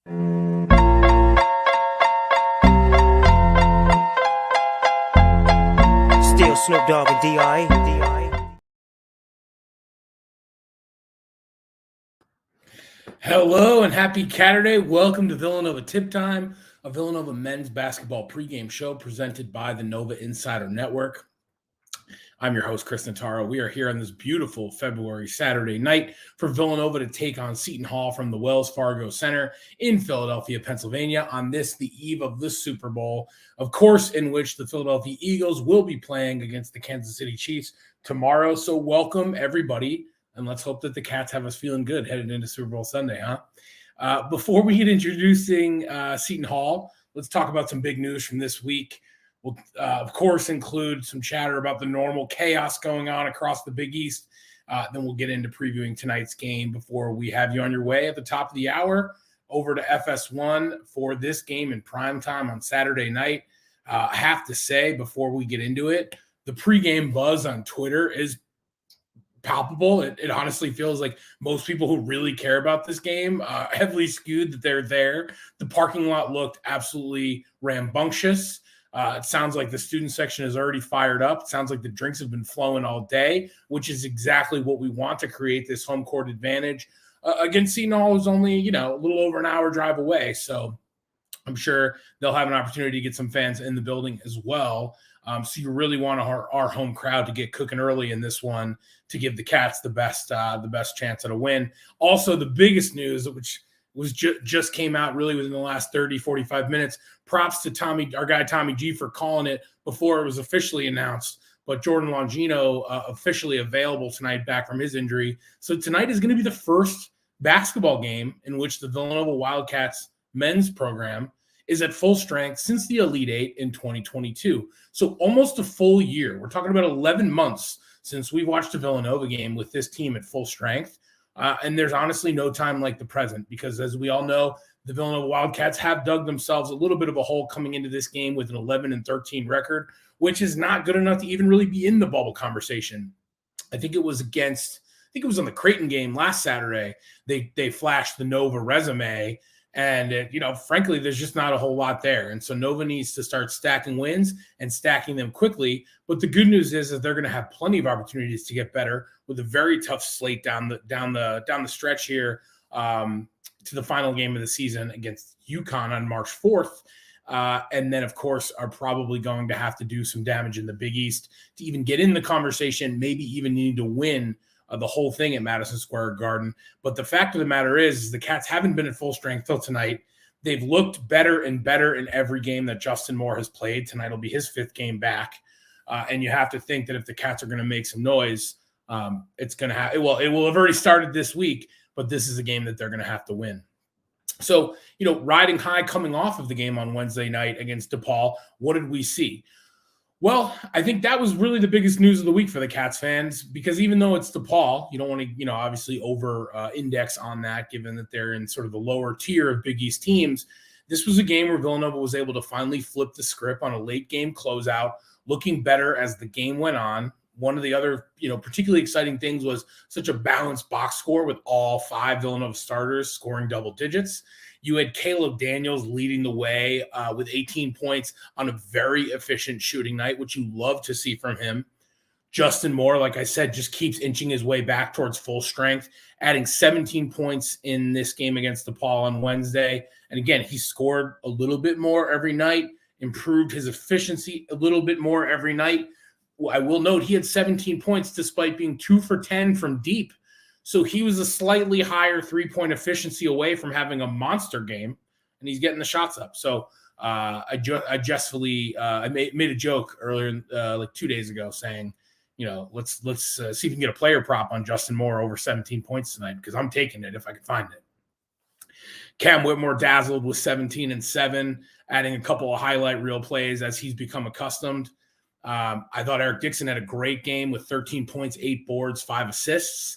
Still Snoop Dogg and D.I. Hello and happy Saturday. Welcome to Villanova Tip Time, a Villanova men's basketball pregame show presented by the Nova Insider Network. I'm your host, Chris Notaro. We are here on this beautiful February Saturday night for Villanova to take on Seton Hall from the Wells Fargo Center in Philadelphia, Pennsylvania, on the eve of the Super Bowl, of course, in which the Philadelphia Eagles will be playing against the Kansas City Chiefs tomorrow. So welcome, everybody, and let's hope that the Cats have us feeling good headed into Super Bowl Sunday, huh? Before we get introducing Seton Hall, let's talk about some big news from this week. We'll, of course, include some chatter about the normal chaos going on across the Big East. Then we'll get into previewing tonight's game before we have you on your way at the top of the hour over to FS1 for this game in primetime on Saturday night. I have to say, before we get into it, the pregame buzz on Twitter is palpable. It honestly feels like most people who really care about this game heavily skewed that they're there. The parking lot looked absolutely rambunctious. It sounds like the student section is already fired up. It sounds like the drinks have been flowing all day, which is exactly what we want to create this home court advantage. Against Seton Hall is only, a little over an hour drive away. So I'm sure they'll have an opportunity to get some fans in the building as well. So you really want our home crowd to get cooking early in this one to give the Cats the best chance at a win. Also, the biggest news, which was just came out really within the last 30, 45 minutes. Props to our guy Tommy G for calling it before it was officially announced. But Jordan Longino officially available tonight back from his injury. So tonight is going to be the first basketball game in which the Villanova Wildcats men's program is at full strength since the Elite Eight in 2022. So almost a full year. We're talking about 11 months since we watched a Villanova game with this team at full strength. And there's honestly no time like the present because, as we all know, the Villanova Wildcats have dug themselves a little bit of a hole coming into this game with an 11-13 record, which is not good enough to even really be in the bubble conversation. I think it was on the Creighton game last Saturday. They flashed the Nova resume, and frankly, there's just not a whole lot there. And so Nova needs to start stacking wins and stacking them quickly. But the good news is that they're going to have plenty of opportunities to get better with a very tough slate down the stretch here to the final game of the season against UConn on March 4th. And then, of course, are probably going to have to do some damage in the Big East to even get in the conversation, maybe even need to win the whole thing at Madison Square Garden. But the fact of the matter is the Cats haven't been at full strength till tonight. They've looked better and better in every game that Justin Moore has played. Tonight will be his fifth game back. And you have to think that if the Cats are going to make some noise, it's going to have – it will have already started this week, but this is a game that they're going to have to win. So, riding high coming off of the game on Wednesday night against DePaul, what did we see? Well, I think that was really the biggest news of the week for the Cats fans because even though it's DePaul, you don't want to, obviously over-index on that given that they're in sort of the lower tier of Big East teams. This was a game where Villanova was able to finally flip the script on a late-game closeout, looking better as the game went on. One of the other, particularly exciting things was such a balanced box score with all five Villanova starters scoring double digits. You had Caleb Daniels leading the way with 18 points on a very efficient shooting night, which you love to see from him. Justin Moore, like I said, just keeps inching his way back towards full strength, adding 17 points in this game against DePaul on Wednesday. And again, he scored a little bit more every night, improved his efficiency a little bit more every night. I will note he had 17 points despite being 2 for 10 from deep. So he was a slightly higher three-point efficiency away from having a monster game, and he's getting the shots up. So I made a joke earlier, like 2 days ago, saying, let's see if we can get a player prop on Justin Moore over 17 points tonight because I'm taking it if I can find it. Cam Whitmore dazzled with 17 and 7, adding a couple of highlight reel plays as he's become accustomed. I thought Eric Dixon had a great game with 13 points, 8 boards, 5 assists.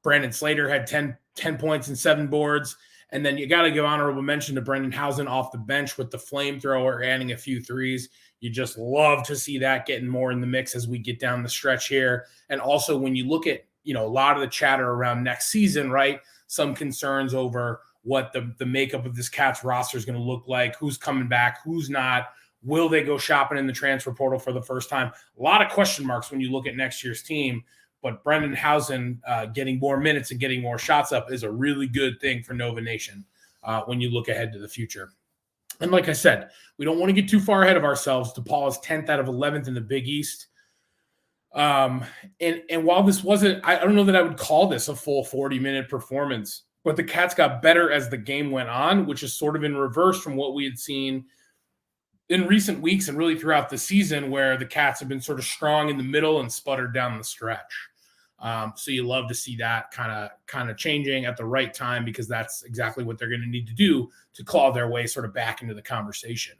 Brandon Slater had 10 points and 7 boards. And then you got to give honorable mention to Brendan Housen off the bench with the flamethrower, adding a few threes. You just love to see that getting more in the mix as we get down the stretch here. And also when you look at, a lot of the chatter around next season, right? Some concerns over what the makeup of this Cats roster is going to look like, who's coming back, who's not. Will they go shopping in the transfer portal for the first time? A lot of question marks when you look at next year's team, but Brendan Housen getting more minutes and getting more shots up is a really good thing for Nova Nation when you look ahead to the future. And like I said, we don't want to get too far ahead of ourselves. DePaul is 10th out of 11th in the Big East. And while this wasn't, I don't know that I would call this a full 40-minute performance, but the Cats got better as the game went on, which is sort of in reverse from what we had seen in recent weeks and really throughout the season, where the Cats have been sort of strong in the middle and sputtered down the stretch. So you love to see that kind of changing at the right time, because that's exactly what they're going to need to do to claw their way sort of back into the conversation.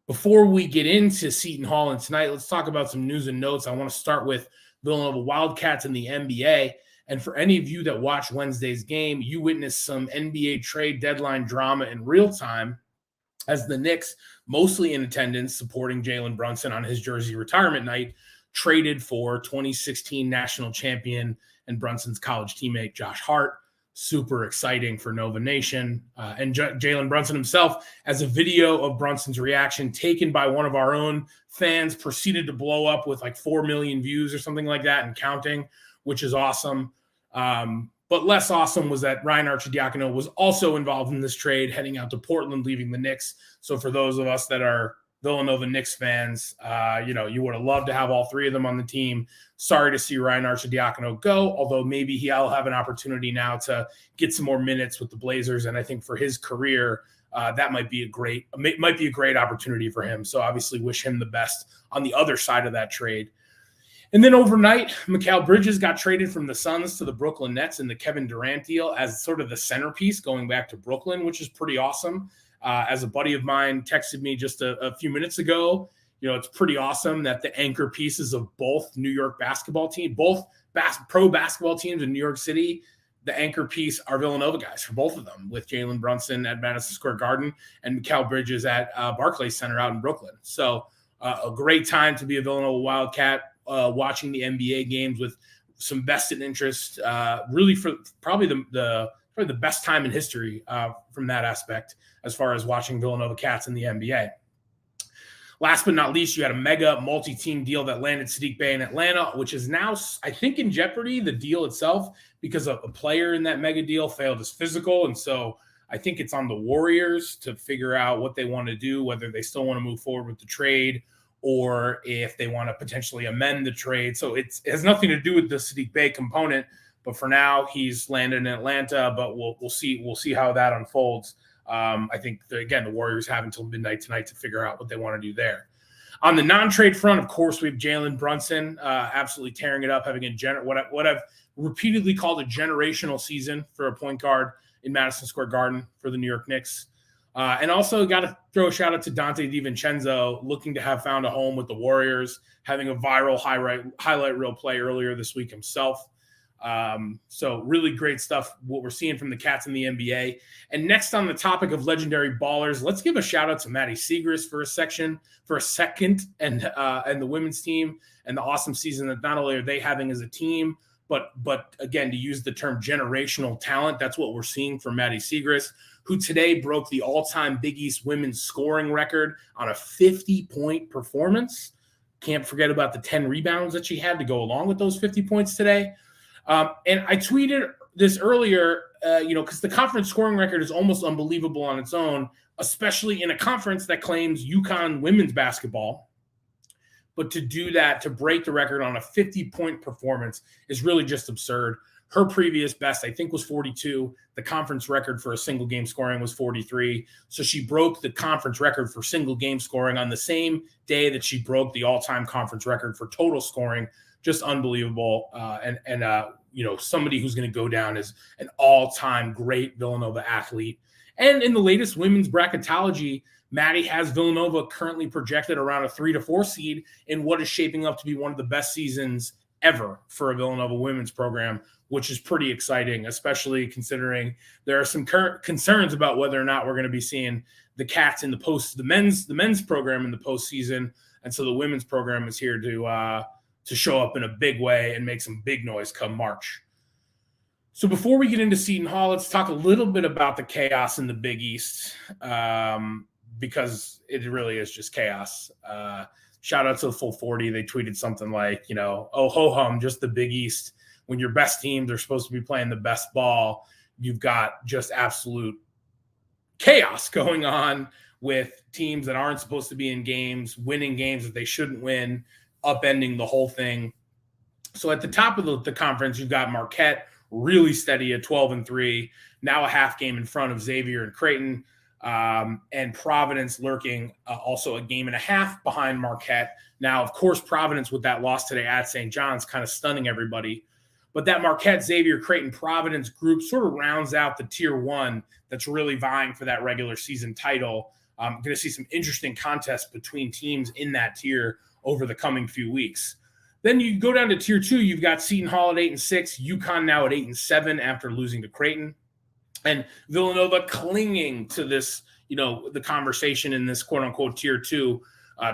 Before we get into Seton Hall and tonight, let's talk about some news and notes. I want to start with Villanova Wildcats in the NBA. And for any of you that watched Wednesday's game, you witnessed some NBA trade deadline drama in real time, as the Knicks, mostly in attendance, supporting Jalen Brunson on his jersey retirement night, traded for 2016 national champion and Brunson's college teammate Josh Hart. Super exciting for Nova Nation. And Jalen Brunson himself, as a video of Brunson's reaction taken by one of our own fans, proceeded to blow up with like 4 million views or something like that and counting, which is awesome. But less awesome was that Ryan Arcidiacono was also involved in this trade, heading out to Portland, leaving the Knicks. So for those of us that are Villanova Knicks fans, you would have loved to have all three of them on the team. Sorry to see Ryan Arcidiacono go, although maybe he'll have an opportunity now to get some more minutes with the Blazers. And I think for his career, that might be a great opportunity for him. So obviously wish him the best on the other side of that trade. And then overnight, Mikal Bridges got traded from the Suns to the Brooklyn Nets in the Kevin Durant deal as sort of the centerpiece going back to Brooklyn, which is pretty awesome. As a buddy of mine texted me just a few minutes ago, it's pretty awesome that the anchor pieces of both New York basketball team, both pro basketball teams in New York City, the anchor piece are Villanova guys for both of them, with Jalen Brunson at Madison Square Garden and Mikal Bridges at Barclays Center out in Brooklyn. So a great time to be a Villanova Wildcat. Watching the NBA games with some vested interest, really for probably the best time in history from that aspect, as far as watching Villanova Cats in the NBA. Last but not least, you had a mega multi-team deal that landed Sadiq Bey in Atlanta, which is now, I think, in jeopardy, the deal itself, because a player in that mega deal failed his physical. And so I think it's on the Warriors to figure out what they want to do, whether they still want to move forward with the trade or if they want to potentially amend the trade. So it has nothing to do with the Sadiq Bey component, but for now he's landed in Atlanta, but we'll see how that unfolds. I think the Warriors have until midnight tonight to figure out what they want to do there. On the non-trade front, of course, we have Jalen Brunson absolutely tearing it up, having what I've repeatedly called a generational season for a point guard in Madison Square Garden for the New York Knicks. And also got to throw a shout out to Dante DiVincenzo, looking to have found a home with the Warriors, having a viral highlight reel play earlier this week himself. So really great stuff, what we're seeing from the Cats in the NBA. And next on the topic of legendary ballers, let's give a shout out to Maddie Siegrist for a second, and the women's team, and the awesome season that not only are they having as a team, but again, to use the term generational talent, that's what we're seeing from Maddie Siegrist, who today broke the all-time Big East women's scoring record on a 50-point performance. Can't forget about the 10 rebounds that she had to go along with those 50 points today. And I tweeted this earlier, because the conference scoring record is almost unbelievable on its own, especially in a conference that claims UConn women's basketball. But to do that, to break the record on a 50-point performance is really just absurd. Her previous best, I think, was 42. The conference record for a single game scoring was 43. So she broke the conference record for single game scoring on the same day that she broke the all-time conference record for total scoring. Just unbelievable. And somebody who's going to go down as an all-time great Villanova athlete. And in the latest women's bracketology, Maddie has Villanova currently projected around a 3-4 seed in what is shaping up to be one of the best seasons ever for a Villanova women's program, which is pretty exciting, especially considering there are some current concerns about whether or not we're going to be seeing the Cats in the men's program in the postseason. And so the women's program is here to show up in a big way and make some big noise come March. So before we get into Seton Hall, let's talk a little bit about the chaos in the Big East, because it really is just chaos. Shout out to the Full 40. They tweeted something like, oh, ho-hum, just the Big East. When your best teams are supposed to be playing the best ball, you've got just absolute chaos going on with teams that aren't supposed to be in games, winning games that they shouldn't win, upending the whole thing. So at the top of the conference, you've got Marquette, really steady at 12-3, now a half game in front of Xavier and Creighton, and Providence lurking also a game and a half behind Marquette. Now, of course, Providence with that loss today at St. John's kind of stunning everybody. But that Marquette, Xavier, Creighton, Providence group sort of rounds out the tier one that's really vying for that regular season title. I'm going to see some interesting contests between teams in that tier over the coming few weeks. Then you go down to tier two, you've got Seton Hall at 8-6, UConn now at 8-7 after losing to Creighton, and Villanova clinging to this, the conversation in this quote unquote tier two,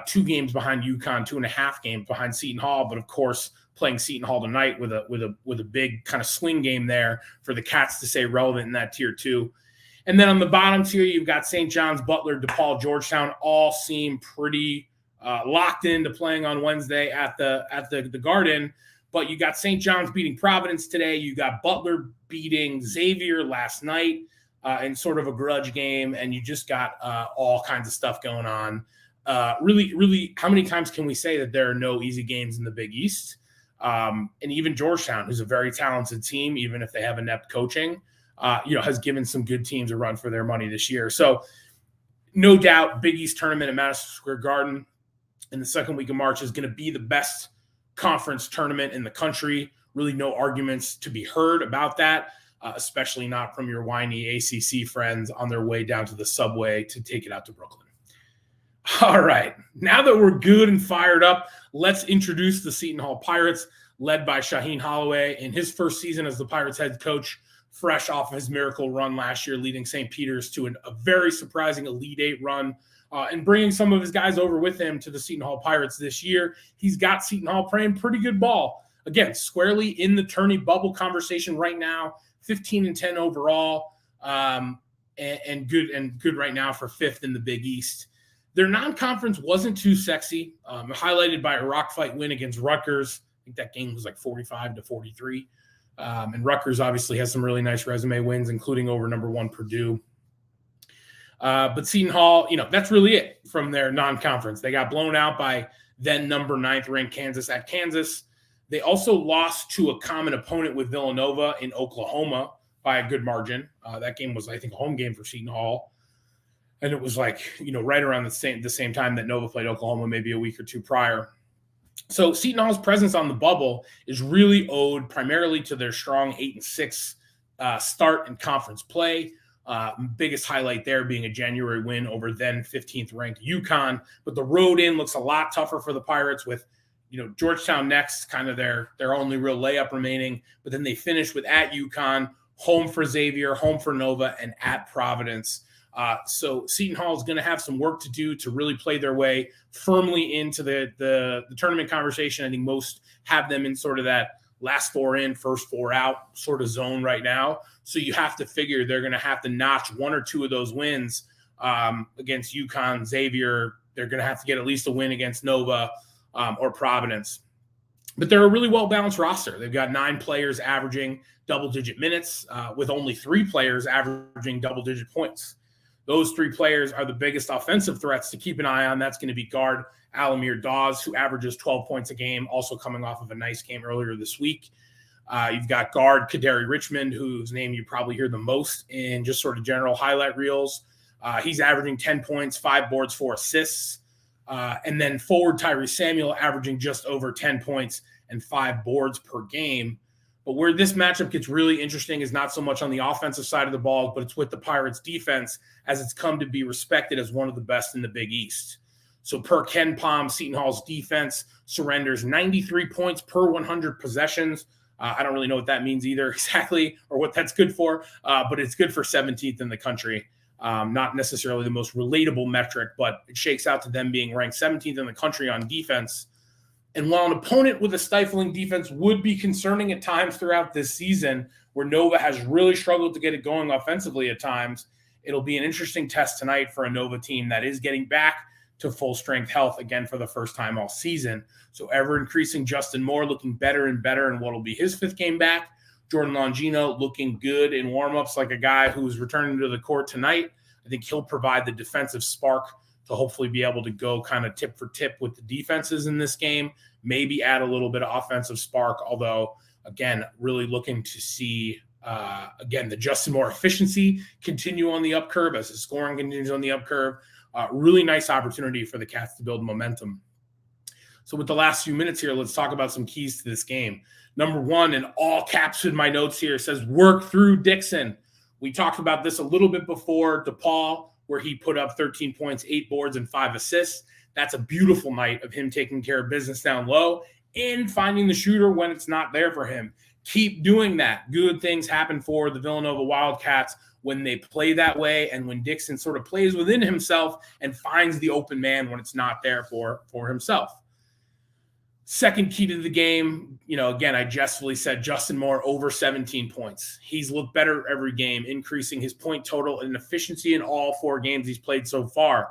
2 games behind UConn, 2.5 games behind Seton Hall, but of course playing Seton Hall tonight with a big kind of swing game there for the Cats to stay relevant in that tier two. And then on the bottom tier, you've got St. John's, Butler, DePaul, Georgetown, all seem pretty locked into playing on Wednesday at the Garden. But you got St. John's beating Providence today. You got Butler beating Xavier last night in sort of a grudge game, and you just got all kinds of stuff going on. Really, how many times can we say that there are no easy games in the Big East? And even Georgetown, who's a very talented team, even if they have inept coaching, has given some good teams a run for their money this year. So no doubt Big East tournament at Madison Square Garden in the second week of March is going to be the best conference tournament in the country. Really no arguments to be heard about that, especially not from your whiny ACC friends on their way down to the subway to take it out to Brooklyn. All right, now that we're good and fired up, let's introduce the Seton Hall Pirates, led by Shaheen Holloway in his first season as the Pirates head coach, fresh off of his miracle run last year, leading St. Peter's to a very surprising Elite Eight run, and bringing some of his guys over with him to the Seton Hall Pirates this year. He's got Seton Hall playing pretty good ball. Again, squarely in the tourney bubble conversation right now, 15-10 overall, and good right now for 5th in the Big East. Their non-conference wasn't too sexy, highlighted by a rock fight win against Rutgers. I think that game was like 45-43. And Rutgers obviously has some really nice resume wins, including over number 1 Purdue. But Seton Hall, that's really it from their non-conference. They got blown out by then number 9th ranked Kansas at Kansas. They also lost to a common opponent with Villanova in Oklahoma by a good margin. That game was, I think, a home game for Seton Hall. And it was like, right around the same time that Nova played Oklahoma, maybe a week or two prior. So Seton Hall's presence on the bubble is really owed primarily to their strong 8-6 start in conference play. Biggest highlight there being a January win over then 15th ranked UConn. But the road in looks a lot tougher for the Pirates with, Georgetown next, kind of their only real layup remaining. But then they finish with at UConn, home for Xavier, home for Nova, and at Providence. So Seton Hall is going to have some work to do to really play their way firmly into the tournament conversation. I think most have them in sort of that last 4 in, first 4 out sort of zone right now. So you have to figure they're going to have to notch 1 or 2 of those wins against UConn, Xavier. They're going to have to get at least a win against Nova or Providence. But they're a really well-balanced roster. They've got 9 players averaging double-digit minutes with only 3 players averaging double-digit points. Those 3 players are the biggest offensive threats to keep an eye on. That's going to be guard Alamir Dawes, who averages 12 points a game, also coming off of a nice game earlier this week. You've got guard Kaderi Richmond, whose name you probably hear the most in just sort of general highlight reels. He's averaging 10 points, 5 boards, 4 assists. And then forward Tyrese Samuel averaging just over 10 points and 5 boards per game. But where this matchup gets really interesting is not so much on the offensive side of the ball, but it's with the Pirates defense, as it's come to be respected as one of the best in the Big East. So per Ken Palm, Seton Hall's defense surrenders 93 points per 100 possessions. I don't really know what that means either exactly or what that's good for, but it's good for 17th in the country. Not necessarily the most relatable metric, but it shakes out to them being ranked 17th in the country on defense. And while an opponent with a stifling defense would be concerning at times throughout this season, where Nova has really struggled to get it going offensively at times. It'll be an interesting test tonight for a Nova team that is getting back to full strength health again for the first time all season. So ever increasing Justin Moore looking better and better in what will be his fifth game back. Jordan Longino looking good in warmups like a guy who's returning to the court tonight. I think he'll provide the defensive spark to hopefully be able to go kind of tip for tip with the defenses in this game, maybe add a little bit of offensive spark, although, again, really looking to see, the Justin Moore efficiency continue on the up curve as his scoring continues on the up curve. Really nice opportunity for the Cats to build momentum. So with the last few minutes here, let's talk about some keys to this game. Number one, in all caps in my notes here, says work through Dixon. We talked about this a little bit before DePaul, where he put up 13 points, 8 boards, and 5 assists. That's a beautiful night of him taking care of business down low and finding the shooter when it's not there for him. Keep doing that. Good things happen for the Villanova Wildcats when they play that way and when Dixon sort of plays within himself and finds the open man when it's not there for himself. Second key to the game, again, I jestfully said Justin Moore over 17 points. He's looked better every game, increasing his point total and efficiency in all 4 games he's played so far.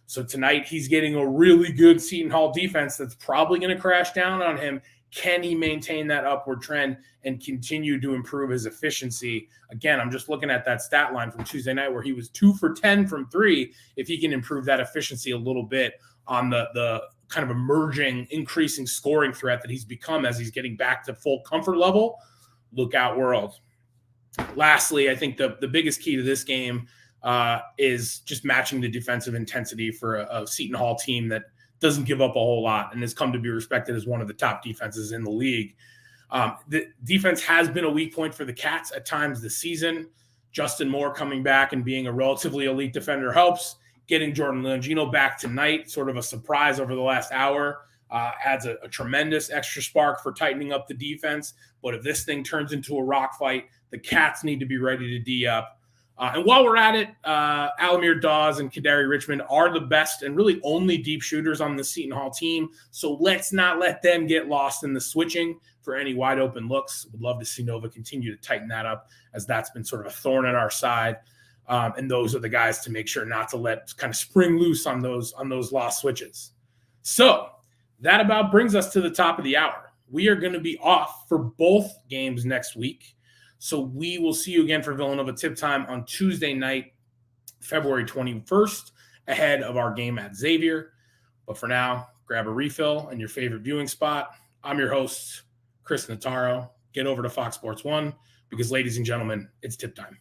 So tonight he's getting a really good Seton Hall defense that's probably going to crash down on him. Can he maintain that upward trend and continue to improve his efficiency? Again, I'm just looking at that stat line from Tuesday night where he was 2 for 10 from 3. If he can improve that efficiency a little bit on the kind of emerging, increasing scoring threat that he's become as he's getting back to full comfort level, look out world. Lastly, I think the biggest key to this game is just matching the defensive intensity for a Seton Hall team that doesn't give up a whole lot and has come to be respected as one of the top defenses in the league. The defense has been a weak point for the Cats at times this season. Justin Moore coming back and being a relatively elite defender helps. Getting Jordan Longino back tonight, sort of a surprise over the last hour, adds a tremendous extra spark for tightening up the defense. But if this thing turns into a rock fight, the Cats need to be ready to D up. And while we're at it, Alamir Dawes and Kadari Richmond are the best and really only deep shooters on the Seton Hall team. So let's not let them get lost in the switching for any wide open looks. Would love to see Nova continue to tighten that up, as that's been sort of a thorn in our side. And those are the guys to make sure not to let kind of spring loose on those lost switches. So that about brings us to the top of the hour. We are going to be off for both games next week. So we will see you again for Villanova Tip Time on Tuesday night, February 21st, ahead of our game at Xavier. But for now, grab a refill in your favorite viewing spot. I'm your host, Chris Notaro. Get over to Fox Sports 1 because, ladies and gentlemen, it's tip time.